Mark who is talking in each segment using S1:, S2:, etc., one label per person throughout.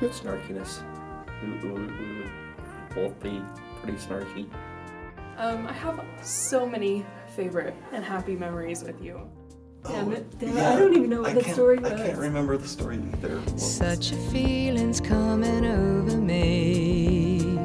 S1: Snarkiness. We would both be pretty snarky.
S2: I have so many favorite and happy memories with you. Damn it,
S3: Yeah,
S2: I don't even know what the story was.
S3: I can't remember the story either.
S4: Such a feeling's coming over me.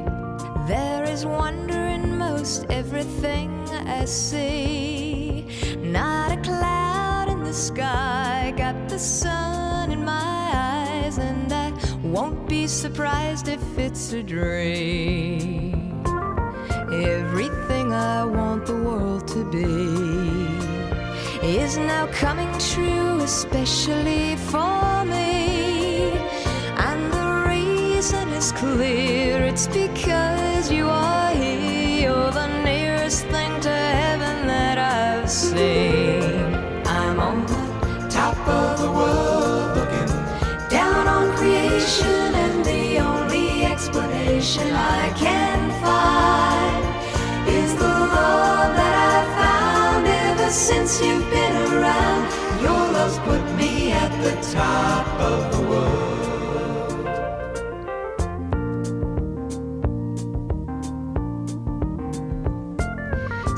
S4: There is wonder in most everything I see. Not a cloud in the sky, got the sun in my eyes, and I won't be surprised if it's a dream. Everything I want the world to be is now coming true, especially for me. And the reason is clear, it's because you are here. You're the nearest thing to heaven that I've seen. I'm on the top of the world, looking down on creation, and the only explanation I can find is the love that I've found ever since you've been around. Your love's put me at the top of the world.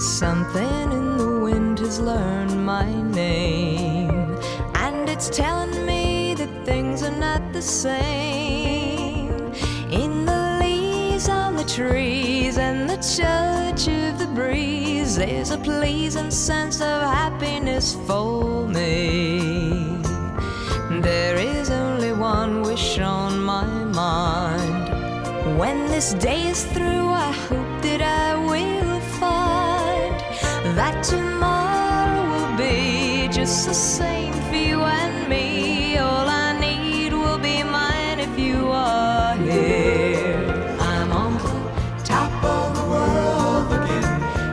S4: Something in the wind has learned my name, and it's telling me that things are not the same. In the leaves on the trees and the touch of the breeze, there's a pleasing sense of happiness for me. There is only one wish on my mind. When this day is through, I hope that I will find that tomorrow will be just the same for you and me. All I need will be mine if you are here. I'm on the top of the world, looking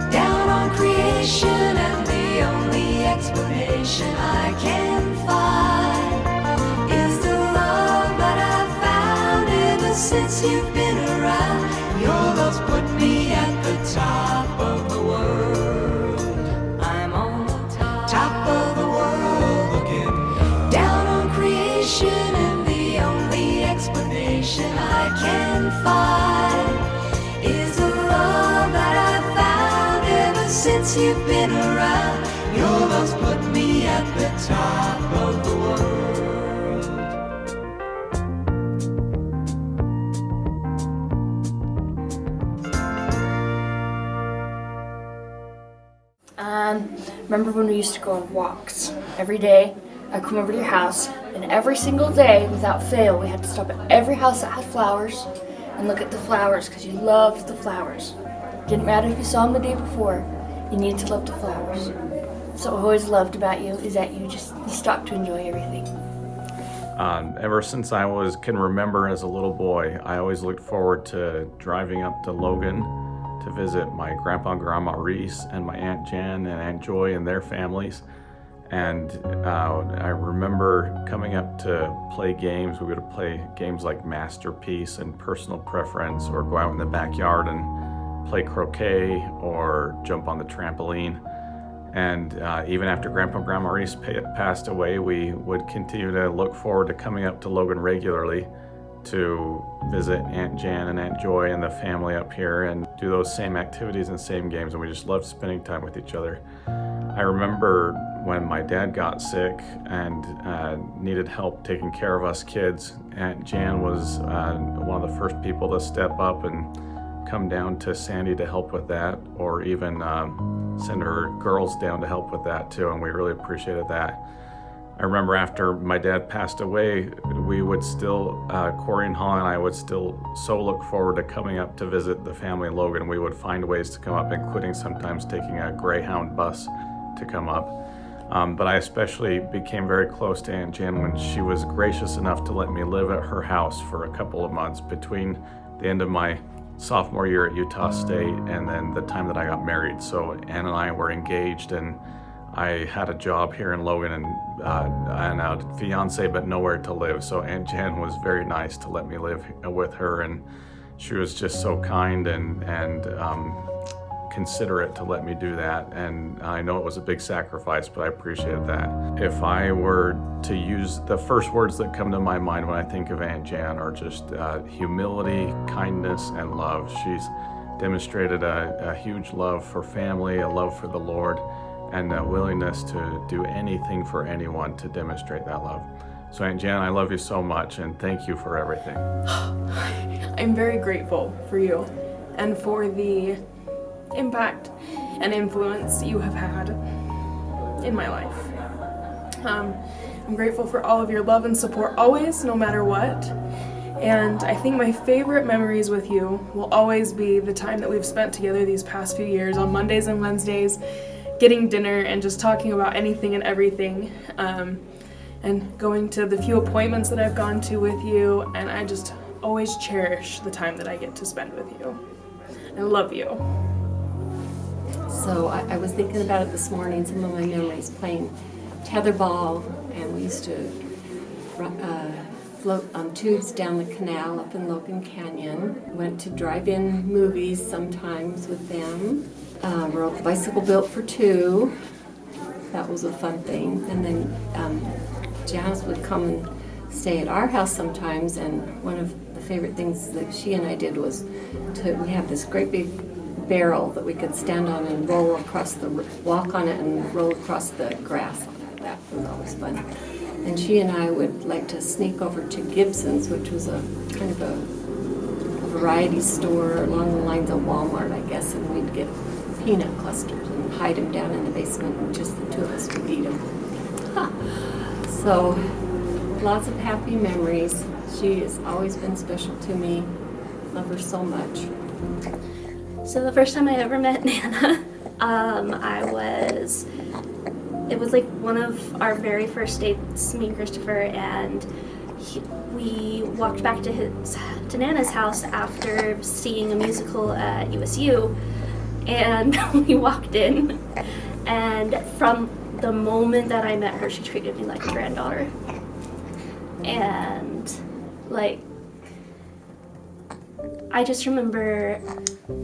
S4: down on creation, and the only explanation I can find is the love that I've found ever since you've been around. Your love's put me at the top of the world. I'm on the top of the world, looking down on creation, and the only explanation I can find is the love that I've found ever since you've been around. Your love's put me at the top of the world.
S5: Remember when we used to go on walks every day? I'd come over to your house, and every single day, without fail, we had to stop at every house that had flowers and look at the flowers because you loved the flowers. Didn't matter if you saw them the day before, you needed to love the flowers. So what I always loved about you is that you stopped to enjoy everything.
S6: Ever since I can remember as a little boy, I always looked forward to driving up to Logan to visit my grandpa and grandma Reese and my Aunt Jan and Aunt Joy and their families. And I remember coming up to play games. We would play games like Masterpiece and Personal Preference, or go out in the backyard and play croquet or jump on the trampoline. And even after Grandpa and Grandma Reese passed away, we would continue to look forward to coming up to Logan regularly to visit Aunt Jan and Aunt Joy and the family up here and do those same activities and same games, and we just loved spending time with each other. I remember when my dad got sick and needed help taking care of us kids, Aunt Jan was one of the first people to step up and come down to Sandy to help with that, or even send her girls down to help with that too, and we really appreciated that. I remember after my dad passed away, we would still, Corey and Holly and I would still so look forward to coming up to visit the family in Logan. We would find ways to come up, including sometimes taking a Greyhound bus to come up. But I especially became very close to Aunt Jan when she was gracious enough to let me live at her house for a couple of months between the end of my sophomore year at Utah State and then the time that I got married. So Ann and I were engaged, and I had a job here in Logan and a fiance, but nowhere to live. So Aunt Jan was very nice to let me live with her, and she was just so kind and considerate to let me do that, and I know it was a big sacrifice, but I appreciate that. If I were to use the first words that come to my mind when I think of Aunt Jan are just humility, kindness, and love. She's demonstrated a huge love for family, a love for the Lord, and a willingness to do anything for anyone to demonstrate that love. So Aunt Jan, I love you so much, and thank you for everything.
S2: I'm very grateful for you and for the impact and influence you have had in my life. I'm grateful for all of your love and support always, no matter what. And I think my favorite memories with you will always be the time that we've spent together these past few years on Mondays and Wednesdays, getting dinner and just talking about anything and everything. And going to the few appointments that I've gone to with you, and I just always cherish the time that I get to spend with you. I love you.
S7: So I was thinking about it this morning, some of my memories playing tetherball, and we used to float on tubes down the canal up in Logan Canyon. Went to drive-in movies sometimes with them. Rode the bicycle built for two. That was a fun thing. And then Janice would come and stay at our house sometimes, and one of the favorite things that she and I did was we have this great big barrel that we could stand on and roll across walk on it and roll across the grass on it. That was always fun. And she and I would like to sneak over to Gibson's, which was a kind of a variety store along the lines of Walmart, I guess, and we'd get peanut clusters and hide them down in the basement, and just the two of us would eat them. So, lots of happy memories. She has always been special to me. Love her so much.
S8: So the first time I ever met Nana, it was like one of our very first dates, me and Christopher, and we walked back to Nana's house after seeing a musical at USU, and we walked in, and from the moment that I met her, she treated me like a granddaughter. And, like, I just remember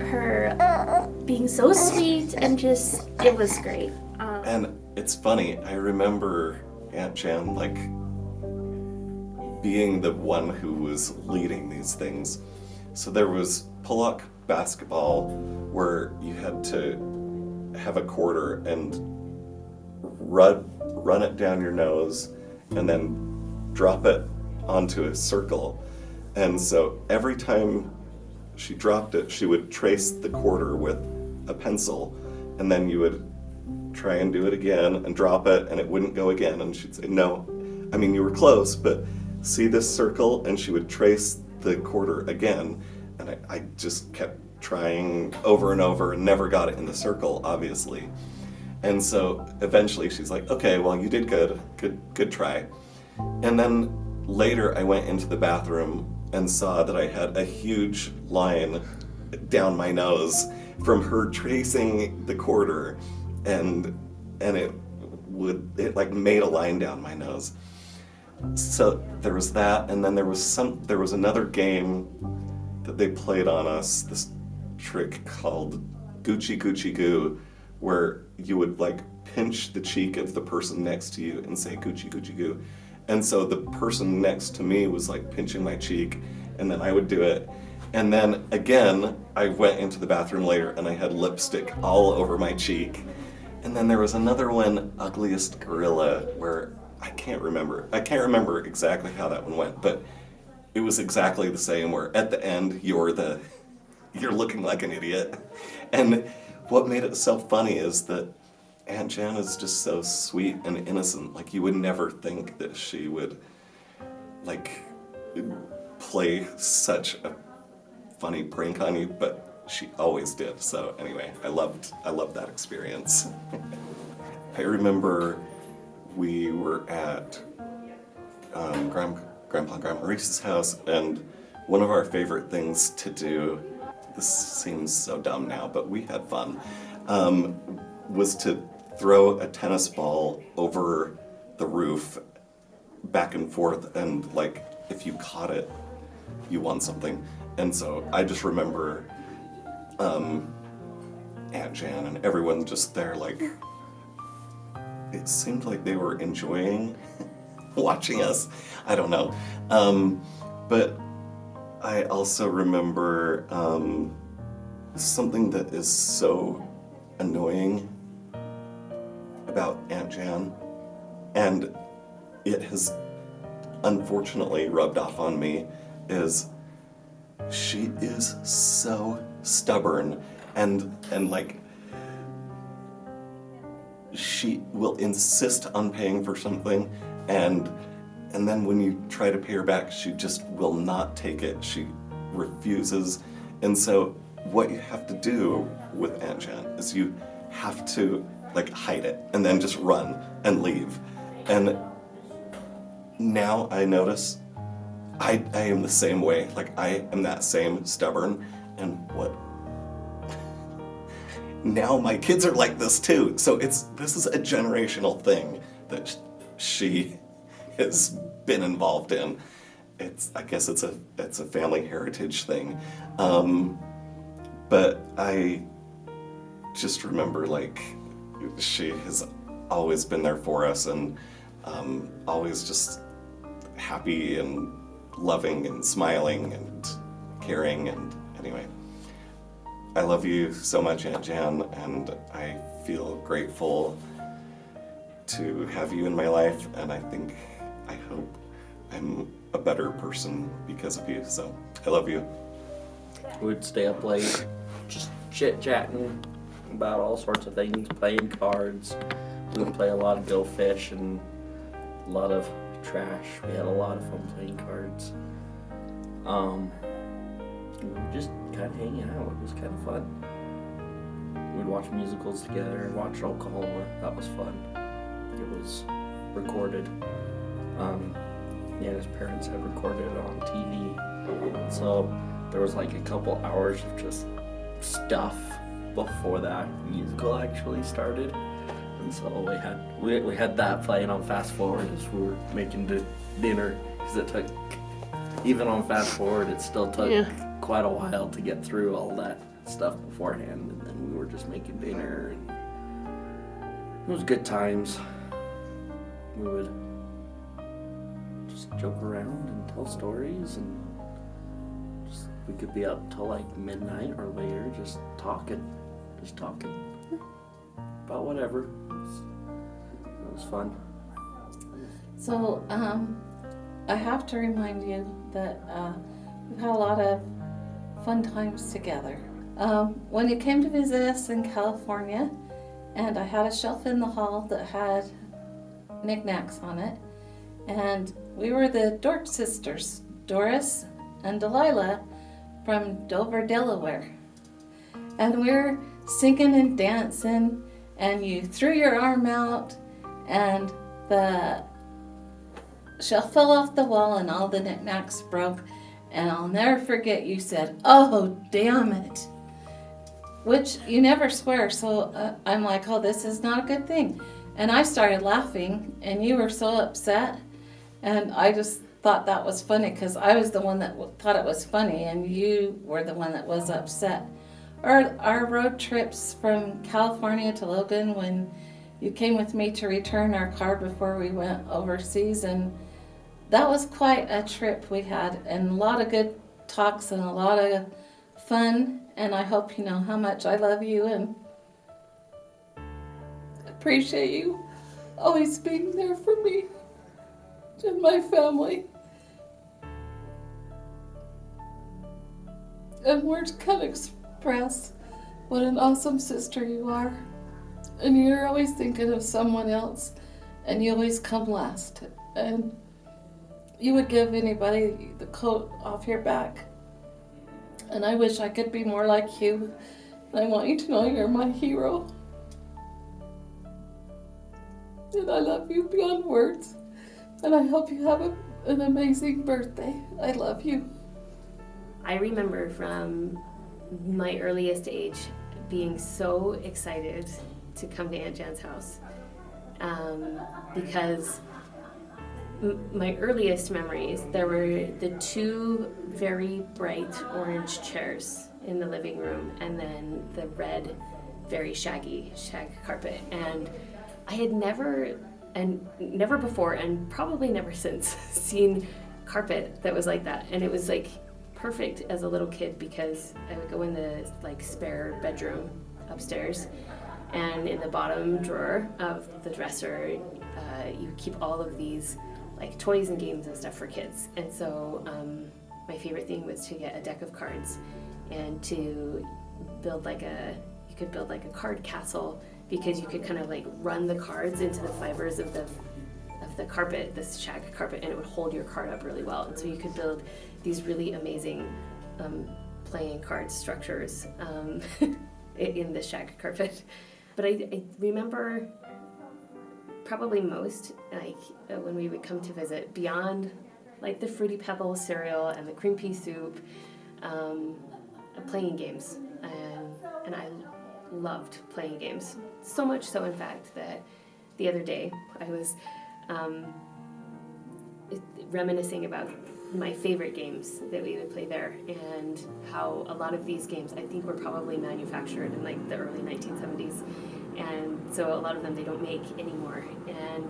S8: her being so sweet and just, it was great.
S3: And it's funny, I remember Aunt Jan, like, being the one who was leading these things. So there was pull-up basketball where you had to have a quarter and run it down your nose and then drop it onto a circle. And so every time she dropped it, she would trace the quarter with a pencil, and then you would try and do it again and drop it, and it wouldn't go again. And she'd say, no, I mean, you were close, but see this circle? And she would trace the quarter again. And I just kept trying over and over and never got it in the circle, obviously. And so eventually she's like, okay, well, you did good try. And then later I went into the bathroom and saw that I had a huge line down my nose from her tracing the quarter, and it like made a line down my nose. So there was that, and then there was another game that they played on us, this trick called Gucci Gucci Goo, where you would like pinch the cheek of the person next to you and say Gucci Gucci Goo. And so the person next to me was like pinching my cheek, and then I would do it. And then again, I went into the bathroom later and I had lipstick all over my cheek. And then there was another one, Ugliest Gorilla, where I can't remember exactly how that one went, but it was exactly the same, where at the end you're looking like an idiot. And what made it so funny is that Aunt Jan is just so sweet and innocent. Like, you would never think that she would like play such a funny prank on you, but she always did. So anyway, I loved that experience. I remember we were at Grandpa and Grandma Reese's house, and one of our favorite things to do, this seems so dumb now, but we had fun, was to throw a tennis ball over the roof back and forth, and like if you caught it, you won something. And so I just remember Aunt Jan and everyone just there, like, it seemed like they were enjoying watching us. I don't know. But I also remember something that is so annoying about Aunt Jan, and it has unfortunately rubbed off on me, is she is so stubborn and like she will insist on paying for something, and then when you try to pay her back, she just will not take it. She refuses. And so what you have to do with Aunt Jan is you have to like hide it and then just run and leave. And now I notice I am the same way. Like, I am that same stubborn, and what? Now my kids are like this too. So this is a generational thing that she has been involved in. I guess it's a family heritage thing. But I just remember, like, she has always been there for us, and always just happy and loving and smiling and caring. And anyway, I love you so much, Aunt Jan, and I feel grateful to have you in my life, and I hope I'm a better person because of you. So I love you.
S1: We'd stay up late, just chit-chatting about all sorts of things, playing cards. We would play a lot of Go Fish and a lot of trash. We had a lot of fun playing cards. We were just kind of hanging out. It was kind of fun. We'd watch musicals together and watch Oklahoma. That was fun. It was recorded. His parents had recorded it on TV. So there was like a couple hours of just stuff before that musical actually started. And so we had that playing on fast forward as we were making dinner, because it took, even on fast forward, it still took quite a while to get through all that stuff beforehand, and then we were just making dinner, and it was good times. We would just joke around and tell stories, and we could be up till like midnight or later just talking about whatever. It was fun.
S9: So, I have to remind you that we've had a lot of fun times together. When you came to visit us in California, and I had a shelf in the hall that had knickknacks on it, and we were the Dork sisters, Doris and Delilah from Dover, Delaware. And we were singing and dancing, and you threw your arm out, and the shelf fell off the wall and all the knickknacks broke, and I'll never forget you said, "Oh, damn it," which you never swear, so I'm like, oh, this is not a good thing. And I started laughing, and you were so upset, and I just thought that was funny, because I was the one that thought it was funny, and you were the one that was upset. Our road trips from California to Logan, when you came with me to return our car before we went overseas, and that was quite a trip we had, and a lot of good talks and a lot of fun, and I hope you know how much I love you and appreciate you always being there for me and my family. And words can't express what an awesome sister you are. And you're always thinking of someone else, and you always come last. And you would give anybody the coat off your back. And I wish I could be more like you. And I want you to know you're my hero. And I love you beyond words. And I hope you have an amazing birthday. I love you.
S10: I remember from my earliest age being so excited to come to Aunt Jan's house, because my earliest memories, there were the two very bright orange chairs in the living room, and then the red very shaggy shag carpet, and I had never before and probably never since seen carpet that was like that. And it was like perfect as a little kid because I would go in the like spare bedroom upstairs, and in the bottom drawer of the dresser you keep all of these like toys and games and stuff for kids. And so my favorite thing was to get a deck of cards and to build you could build like a card castle, because you could kind of like run the cards into the fibers of the carpet, this shag carpet, and it would hold your card up really well. And so you could build these really amazing playing card structures in the shag carpet. But I remember probably most like when we would come to visit, beyond like the Fruity Pebbles cereal and the cream pea soup, playing games, and I loved playing games, so much so in fact that the other day I was reminiscing about my favorite games that we would play there, and how a lot of these games I think were probably manufactured in like the early 1970s, and so a lot of them they don't make anymore. And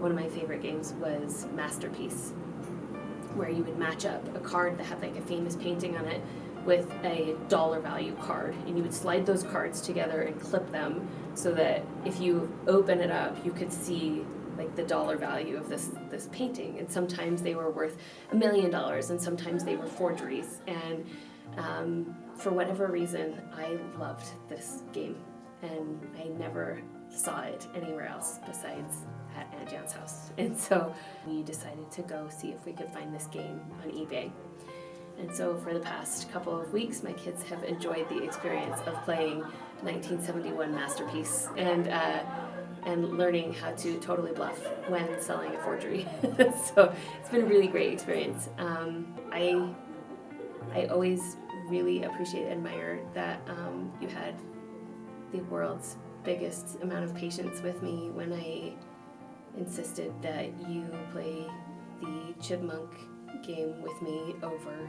S10: one of my favorite games was Masterpiece, where you would match up a card that had like a famous painting on it with a dollar value card, and you would slide those cards together and clip them so that if you open it up you could see like the dollar value of this painting. And sometimes they were worth $1 million, and sometimes they were forgeries. And for whatever reason I loved this game, and I never saw it anywhere else besides at Aunt Jan's house. And so we decided to go see if we could find this game on eBay. And so for the past couple of weeks, my kids have enjoyed the experience of playing 1971 Masterpiece and learning how to totally bluff when selling a forgery. So it's been a really great experience. I always really appreciate and admire that you had the world's biggest amount of patience with me when I insisted that you play the chipmunk game with me over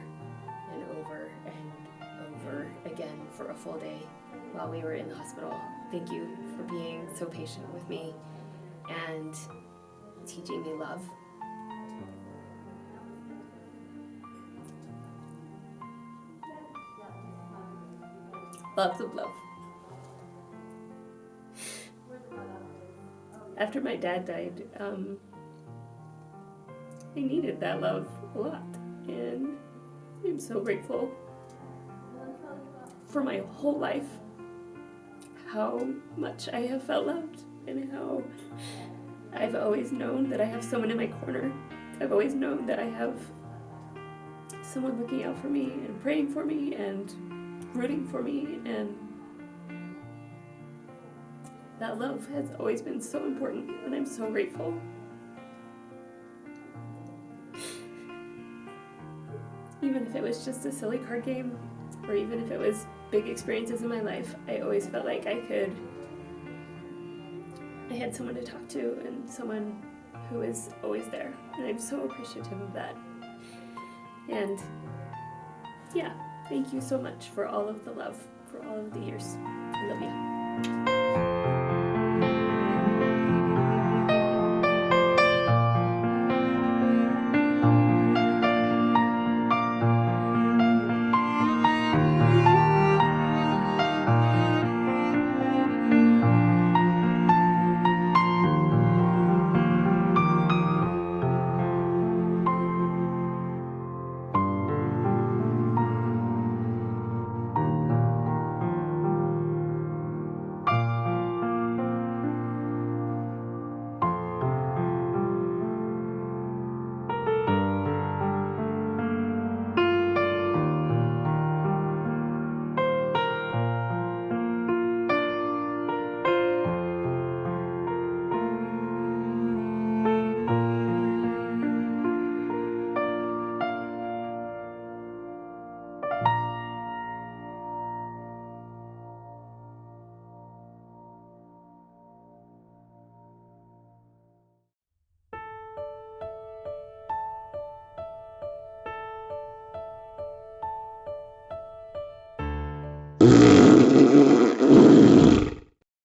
S10: and over and over again for a full day while we were in the hospital. Thank you for being so patient with me and teaching me love. Lots of love. After my dad died, I needed that love a lot, and I'm so grateful for my whole life how much I have felt loved, and how I've always known that I have someone in my corner. I've always known that I have someone looking out for me and praying for me and rooting for me, and that love has always been so important, and I'm so grateful. Even if it was just a silly card game, or even if it was big experiences in my life, I always felt like I had someone to talk to and someone who is always there, and I'm so appreciative of that. And yeah, thank you so much for all of the love, for all of the years. I love you.